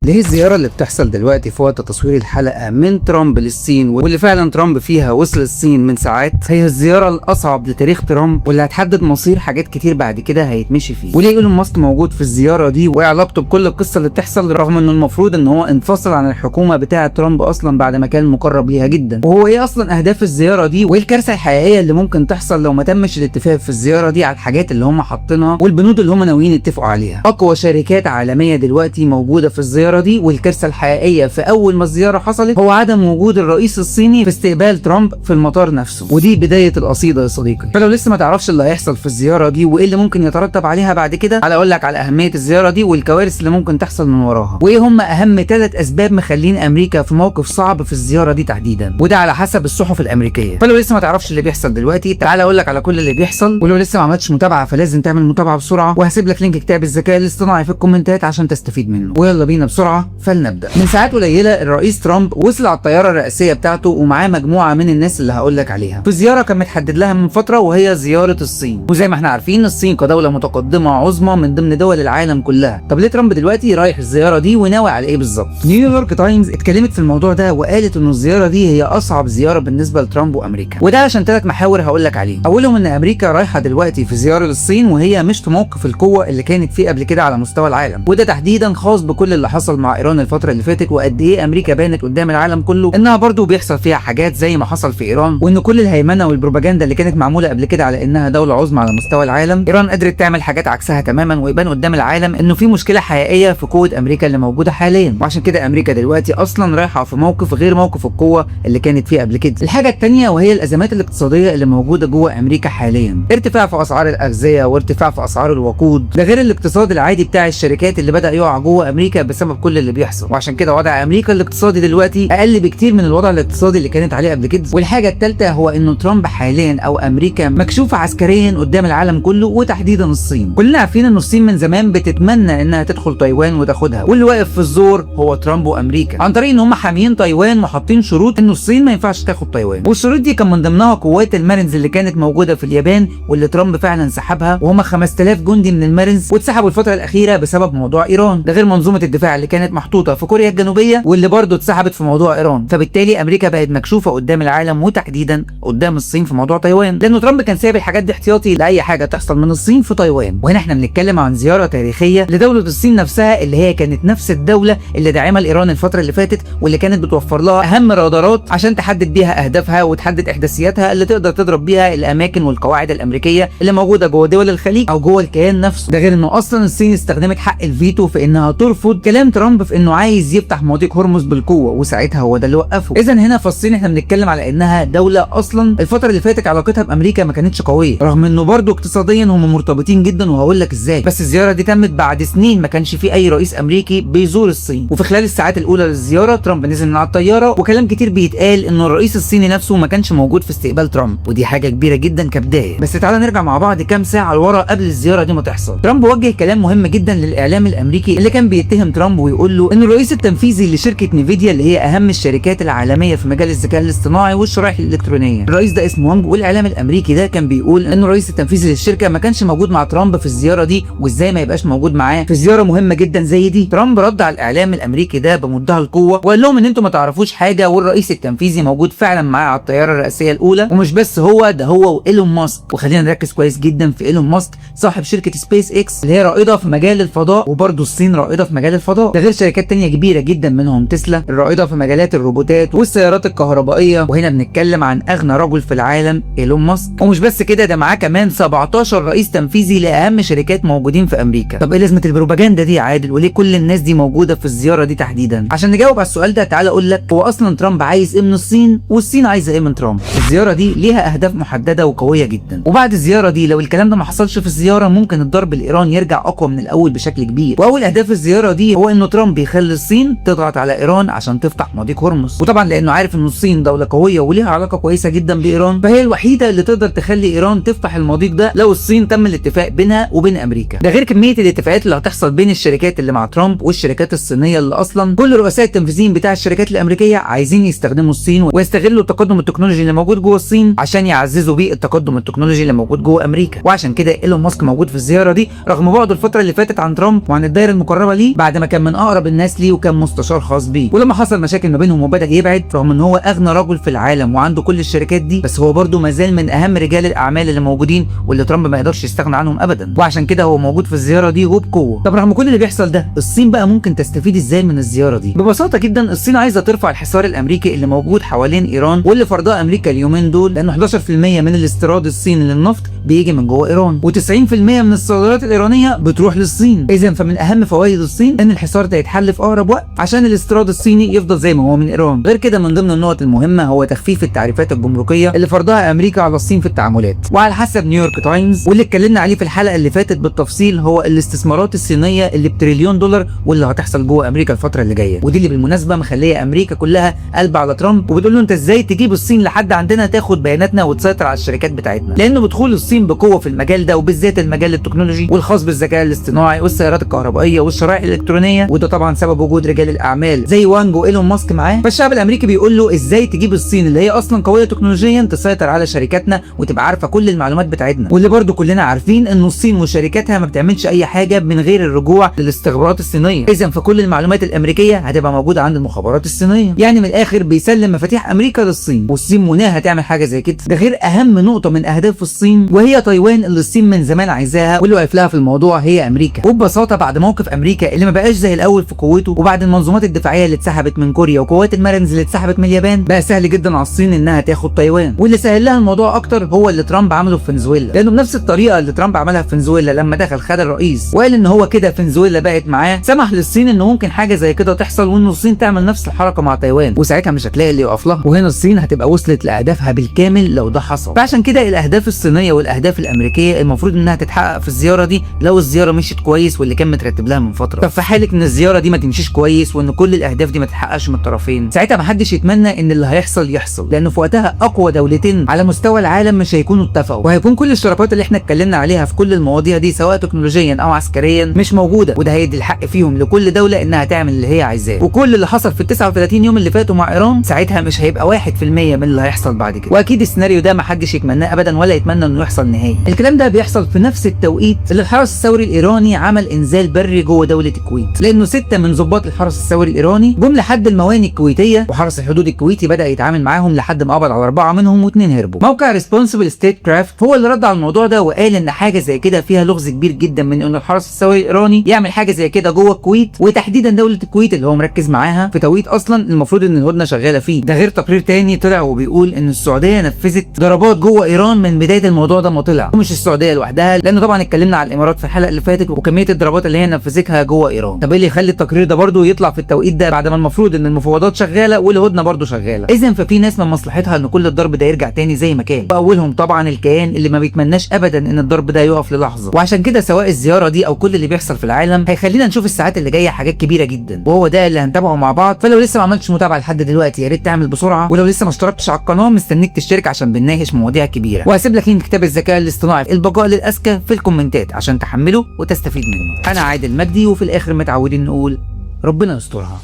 ليه الزيارة اللي بتحصل دلوقتي في وقت تصوير الحلقة من ترامب للصين واللي فعلا ترامب فيها وصل الصين من ساعات هي الزيارة الأصعب لتاريخ ترامب واللي هتحدد مصير حاجات كتير بعد كده هيتمشي فيه؟ وليه ايلون ماسك موجود في الزيارة دي وايه علاقته بكل القصة اللي بتحصل رغم انه المفروض ان هو انفصل عن الحكومة بتاعة ترامب اصلا بعد ما كان مقرب ليها جدا؟ وهو ايه اصلا اهداف الزيارة دي وايه الكارثة الحقيقية اللي ممكن تحصل لو ما تمش الاتفاق في الزيارة دي على الحاجات اللي هم حاطينها والبنود اللي هم ناويين يتفقوا عليها؟ اقوى شركات عالمية دلوقتي موجودة في الزيارة دي، والكارثة الحقيقيه في اول ما الزياره حصلت هو عدم وجود الرئيس الصيني في استقبال ترامب في المطار نفسه، ودي بدايه القصيده يا صديقي. فلو لسه ما تعرفش اللي هيحصل في الزياره دي وايه اللي ممكن يترتب عليها بعد كده، تعالى اقول لك على اهميه الزياره دي والكوارث اللي ممكن تحصل من وراها، وايه هم اهم 3 اسباب مخلين امريكا في موقف صعب في الزياره دي تحديدا، وده على حسب الصحف الامريكيه. فلو لسه ما تعرفش اللي بيحصل دلوقتي تعالى اقول لك على كل اللي بيحصل، ولو لسه ما عملتش متابعه فلازم تعمل متابعه بسرعه، وهسيب لك لينك كتاب الذكاء الاصطناعي في الكومنتات عشان تستفيد منه. ويلا بينا بسرعه فلنبدا. من ساعات قليله الرئيس ترامب وصل على الطياره الرئاسيه بتاعته ومعاه مجموعه من الناس اللي هقول لك عليها في زياره كان متحدد لها من فتره، وهي زياره الصين. وزي ما احنا عارفين الصين كدوله متقدمه عظمى من ضمن دول العالم كلها. طب ليه ترامب دلوقتي رايح الزياره دي وناوي على ايه بالظبط؟ نيويورك تايمز اتكلمت في الموضوع ده وقالت ان الزياره دي هي اصعب زياره بالنسبه لترامب وامريكا، وده عشان 3 محاور هقول لك عليه. اولهم ان امريكا رايحه دلوقتي في زياره للصين وهي مش في موقف القوه اللي كانت فيه قبل كده على مستوى العالم، وده تحديدا خاص بكل اللي حصل مع ايران الفتره اللي فاتت، وقد ايه امريكا بانت قدام العالم كله انها برضو بيحصل فيها حاجات زي ما حصل في ايران، وان كل الهيمنه والبروباجندا اللي كانت معموله قبل كده على انها دوله عظمى على مستوى العالم، ايران قدرت تعمل حاجات عكسها تماما ويبان قدام العالم انه في مشكله حقيقيه في قوه امريكا اللي موجوده حاليا. وعشان كده امريكا دلوقتي اصلا رايحه في موقف غير موقف القوه اللي كانت فيه قبل كده. الحاجه الثانيه وهي الازمات الاقتصاديه اللي موجوده جوه امريكا حاليا، ارتفاع في اسعار الاغذيه وارتفاع في اسعار الوقود، ده غير الاقتصاد العادي بتاع الشركات اللي بدا يقع جوه امريكا بسبب كل اللي بيحصل. وعشان كده وضع امريكا الاقتصادي دلوقتي اقل بكتير من الوضع الاقتصادي اللي كانت عليه قبل كده. والحاجه الثالثه هو انه ترامب حاليا او امريكا مكشوفه عسكريا قدام العالم كله وتحديدا الصين. كلنا عارفين ان الصين من زمان بتتمنى انها تدخل تايوان وتاخدها، واللي واقف في الزور هو ترامب وامريكا عن طريق ان هم حاميين تايوان وحاطين شروط انه الصين ما ينفعش تاخد تايوان. والشروط دي كان من ضمنها قوات المارينز اللي كانت موجوده في اليابان واللي ترامب فعلا سحبها، وهم 5000 جندي من المارينز، واتسحبوا الفتره الاخيره بسبب موضوع ايران، ده غير منظومه الدفاع اللي كانت محطوطه في كوريا الجنوبيه واللي برضه اتسحبت في موضوع ايران. فبالتالي امريكا بقت مكشوفه قدام العالم وتحديدا قدام الصين في موضوع تايوان، لانه ترامب كان سايب الحاجات دي احتياطي لاي حاجه تحصل من الصين في تايوان. وهنا احنا بنتكلم عن زياره تاريخيه لدوله الصين نفسها، اللي هي كانت نفس الدوله اللي داعمه لايران الفتره اللي فاتت، واللي كانت بتوفر لها اهم رادارات عشان تحدد بيها اهدافها وتحدد احداثياتها اللي تقدر تضرب بيها الاماكن والقواعد الامريكيه اللي موجوده جوه دول الخليج او جوه الكيان نفسه. ده غير انه اصلا الصين استخدمت حق الفيتو في انها ترفض كلام ترامب في انه عايز يفتح مضيق هرمز بالقوه، وساعتها هو ده اللي وقفه. اذا هنا في الصين احنا بنتكلم على انها دوله اصلا الفتره اللي فاتت علاقتها بامريكا ما كانتش قويه، رغم انه برضه اقتصاديا هم مرتبطين جدا، وهقول لك ازاي. بس الزياره دي تمت بعد سنين ما كانش في اي رئيس امريكي بيزور الصين، وفي خلال الساعات الاولى للزياره ترامب نزل من على الطياره، وكلام كتير بيتقال انه الرئيس الصيني نفسه ما كانش موجود في استقبال ترامب، ودي حاجه كبيره جدا كبدايه. بس تعالى نرجع مع بعض كام ساعه لورا قبل الزياره دي ما تحصل. ترامب وجه كلام مهم جدا للاعلام الامريكي اللي كان بيتهم ترامب ويقول له ان الرئيس التنفيذي لشركه نيفيديا اللي هي اهم الشركات العالميه في مجال الذكاء الاصطناعي والشرائح الالكترونيه، الرئيس ده اسمه وانج، والاعلام الامريكي ده كان بيقول ان الرئيس التنفيذي للشركه ما كانش موجود مع ترامب في الزياره دي، وازاي ما يبقاش موجود معاه في زياره مهمه جدا زي دي. ترامب رد على الاعلام الامريكي ده بمنتهى القوه وقال لهم ان انتم ما تعرفوش حاجه، والرئيس التنفيذي موجود فعلا معاه على الطياره الرئاسيه الاولى، ومش بس هو ده، هو وايلون ماسك. وخلينا نركز كويس جدا في ايلون ماسك صاحب شركه سبيس اكس اللي هي رائده في مجال الفضاء، وبرضه الصين رائده في مجال الفضاء، ده غير شركات تانية كبيره جدا منهم تسلا الرائده في مجالات الروبوتات والسيارات الكهربائيه. وهنا بنتكلم عن اغنى رجل في العالم ايلون ماسك، ومش بس كده ده معاه كمان 17 رئيس تنفيذي لاهم شركات موجودين في امريكا. طب ايه لازمه البروباجندا دي يا عادل؟ وليه كل الناس دي موجوده في الزياره دي تحديدا؟ عشان نجاوب على السؤال ده تعالى اقول لك هو اصلا ترامب عايز ايه من الصين والصين عايزه ايه من ترامب. الزياره دي ليها اهداف محدده وقويه جدا، وبعد الزياره دي لو الكلام ده ما حصلش في الزياره ممكن الضرب الايراني يرجع اقوى من الاول بشكل كبير. واول اهداف الزياره دي هو انه ترامب يخلي الصين تضغط على ايران عشان تفتح مضيق هرمز، وطبعا لانه عارف ان الصين دوله قويه وليها علاقه كويسه جدا بايران، فهي الوحيده اللي تقدر تخلي ايران تفتح المضيق ده لو الصين تم الاتفاق بينها وبين امريكا. ده غير كميه الاتفاقات اللي هتحصل بين الشركات اللي مع ترامب والشركات الصينيه اللي اصلا كل رؤساء التنفيذيين بتاع الشركات الامريكيه عايزين يستخدموا الصين ويستغلوا التقدم التكنولوجي اللي موجود جوه الصين عشان يعززوا بيه التقدم التكنولوجي اللي موجود جوه امريكا. وعشان كده ايلون ماسك موجود في الزياره دي رغم بعده الفتره اللي فاتت عن ترامب وعن الدائره المقربه ليه، بعد ما كان من اقرب الناس ليه وكان مستشار خاص بيه. ولما حصل مشاكل ما بينهم وبدا يبعد، رغم ان هو اغنى رجل في العالم وعنده كل الشركات دي، بس هو برضه ما زال من اهم رجال الاعمال اللي موجودين واللي ترامب ما يقدرش يستغنى عنهم ابدا، وعشان كده هو موجود في الزياره دي وبقوه. طب رغم كل اللي بيحصل ده، الصين بقى ممكن تستفيد ازاي من الزياره دي؟ ببساطه جدا، الصين عايزه ترفع الحصار الامريكي اللي موجود حوالين ايران واللي فرضها امريكا اليومين دول، لان 11% من الاستيراد الصيني للنفط بيجي من جوه ايران، و90% من الصادرات الايرانيه بتروح للصين. اذا فمن اهم فوائد الصين ان الحصار ده يتحل في اقرب وقت عشان الاستيراد الصيني يفضل زي ما هو من ايران. غير كده من ضمن النقط المهمه هو تخفيف التعريفات الجمركيه اللي فرضها امريكا على الصين في التعاملات. وعلى حسب نيويورك تايمز واللي اتكلمنا عليه في الحلقه اللي فاتت بالتفصيل، هو الاستثمارات الصينيه اللي بتريليون دولار واللي هتحصل جوه امريكا الفتره اللي جايه، ودي اللي بالمناسبه مخليه امريكا كلها قلب على ترامب وبتقول له انت ازاي تجيب الصين لحد عندنا تاخد بياناتنا وتسيطر على الشركات بتاعتنا، لانه بدخول الصين بقوه في المجال ده وبالذات المجال التكنولوجي والخاص بالذكاء الاصطناعي والسيارات الكهربائيه والشرائح الالكترونيه، وده طبعا سبب وجود رجال الاعمال زي وانج وايلون ماسك معاه. فالشعب الامريكي بيقول له ازاي تجيب الصين اللي هي اصلا قويه تكنولوجيا تسيطر على شركاتنا وتبقى عارفه كل المعلومات بتاعتنا، واللي برضو كلنا عارفين ان الصين وشركاتها ما بتعملش اي حاجه من غير الرجوع للاستخبارات الصينيه. اذا فكل المعلومات الامريكيه هتبقى موجوده عند المخابرات الصينيه، يعني من الاخر بيسلم مفاتيح امريكا للصين، والصين مناها تعمل حاجه زي كده. ده غير اهم نقطه من اهداف الصين وهي تايوان اللي الصين من زمان عايزاها، واللي واقف لها في الموضوع هي امريكا. وببساطه بعد موقف امريكا اللي ما بقاش زي الاول في قوته، وبعد المنظومات الدفاعيه اللي اتسحبت من كوريا وقوات المارنز اللي اتسحبت من اليابان، بقى سهل جدا على الصين انها تاخد تايوان. واللي سهل لها الموضوع اكتر هو اللي ترامب عمله في فنزويلا، لانه بنفس الطريقه اللي ترامب عملها في فنزويلا لما دخل خد الرئيس وقال ان هو كده فنزويلا بقت معاه، سمح للصين ان ممكن حاجه زي كده تحصل وان الصين تعمل نفس الحركه مع تايوان، وساعتها مش هتلاقي اللي يقف لها، وهنا الصين هتبقى وصلت لاهدافها بالكامل لو ده حصل. فعشان كده الاهداف الصينيه والاهداف الامريكيه المفروض انها تتحقق في الزياره دي لو الزياره مشيت كويس واللي كان مترتب لها من فتره. طب في حاله ان الزياره دي ما تمشيش كويس وان كل الاهداف دي ما تتحققش من الطرفين، ساعتها ما حدش يتمنى ان اللي هيحصل يحصل، لانه في وقتها اقوى دولتين على مستوى العالم مش هيكونوا اتفقوا، وهيكون كل الشراكات اللي احنا اتكلمنا عليها في كل المواضيع دي سواء تكنولوجيا او عسكريا مش موجوده، وده هيدي الحق فيهم لكل دوله انها تعمل اللي هي عايزاه. وكل اللي حصل في ال 39 يوم اللي فاتوا مع ايران ساعتها مش هيبقى 1% من اللي هيحصل بعد كده، واكيد السيناريو ده ما حدش يتمناه ابدا ولا يتمنى انه يحصل نهائي. الكلام ده بيحصل في نفس التوقيت اللي الحرس الثوري الايراني عمل انزال بري جوه دوله الكويت، لانه 6 من ضباط الحرس الثوري الايراني جم لحد المواني الكويتيه، وحرس الحدود الكويتي بدا يتعامل معاهم لحد ما قبض على 4 منهم و2 هربوا. موقع ريسبونسبل ستيت كرافت هو اللي رد على الموضوع ده وقال ان حاجه زي كده فيها لغز كبير جدا من ان الحرس الثوري الايراني يعمل حاجه زي كده جوه الكويت، وتحديدا دوله الكويت اللي هو مركز معاها في توقيت اصلا المفروض ان الهدنه شغاله فيه. ده غير تقرير تاني طلع وبيقول ان السعوديه نفذت ضربات جوه ايران من بدايه الموضوع ده ما طلع، ومش السعوديه لوحدها، لانه طبعا اتكلمنا على الامارات في الحلقه اللي فاتت وكميه الضربات اللي هي نفذتها جوه ايران. طب ايه اللي يخلي التقرير ده برضه يطلع في التوقيت ده بعد ما المفروض ان المفاوضات شغاله والهدنه برضه شغاله؟ اذا ففي ناس من مصلحتها ان كل الضرب ده يرجع تاني زي ما كان، واولهم طبعا الكيان اللي ما بيتمناش ابدا ان الضرب ده يقف للحظه. وعشان كده سواء الزياره دي او كل اللي بيحصل في العالم هيخلينا نشوف الساعات اللي جايه حاجات كبيره جدا، وهو ده اللي هنتابعه مع بعض. فلو لسه ما عملتش متابعه لحد دلوقتي يا ريت تعمل بسرعه، ولو لسه ما اشتركتش على القناه مستنيك تشترك عشان بنناقش مواضيع كبيره، وهسيب لك لينك كتاب الذكاء الاصطناعي البقاء للاذكى في الكومنتات عشان تحمله وتستفيد منه. انا عادل مجدي، وفي الاخر متعودين نقول ربنا يسترها.